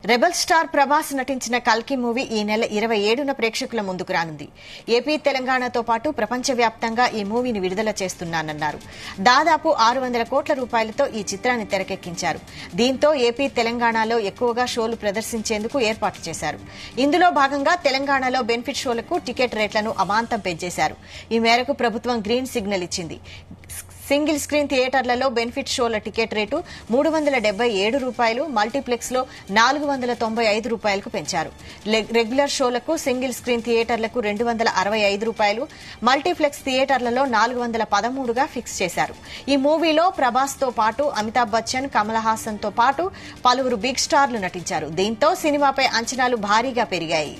Rebel star Prabhas నటించిన కల్కి movie ఈ నెల 27న ప్రేక్షకుల ముందుకు రానుంది. ఏపీ, తెలంగాణతో పాటు ప్రపంచవ్యాప్తంగా ఈ మూవీని విడుదల చేస్తున్నానన్నారు. దాదాపు 600 కోట్ల రూపాయలతో ఈ చిత్రాన్ని తెరకెక్కించారు. దీంతో ఏపీ, తెలంగాణలో ఎక్కువగా షోలు ప్రదర్శించేందుకు ఏర్పాటు చేశారు. ఇందులో భాగంగా తెలంగాణలో బెనిఫిట్ షోలకు టికెట్ రేట్లను అమాంతం పెంచేశారు. ఈ మేరకు ప్రభుత్వం గ్రీన్ సిగ్నల్ ఇచ్చింది. సింగిల్ స్క్రీన్ థియేటర్లలో బెనిఫిట్ షోల టికెట్ రేటు రూ. 377, మల్టీప్లెక్స్ లో రూ. 495 పెంచారు. రెగ్యులర్ షోలకు సింగిల్ స్క్రీన్ థియేటర్లకు రూ. 265, మల్టీప్లెక్స్ థియేటర్లలో 413గా ఫిక్స్ చేశారు. ఈ మూవీలో ప్రభాస్ తో పాటు అమితాబ్ బచ్చన్, కమల్ హాసన్ తో పాటు పలువురు బిగ్ స్టార్లు నటించారు. దీంతో సినిమాపై అంచనాలు భారీగా పెరిగాయి.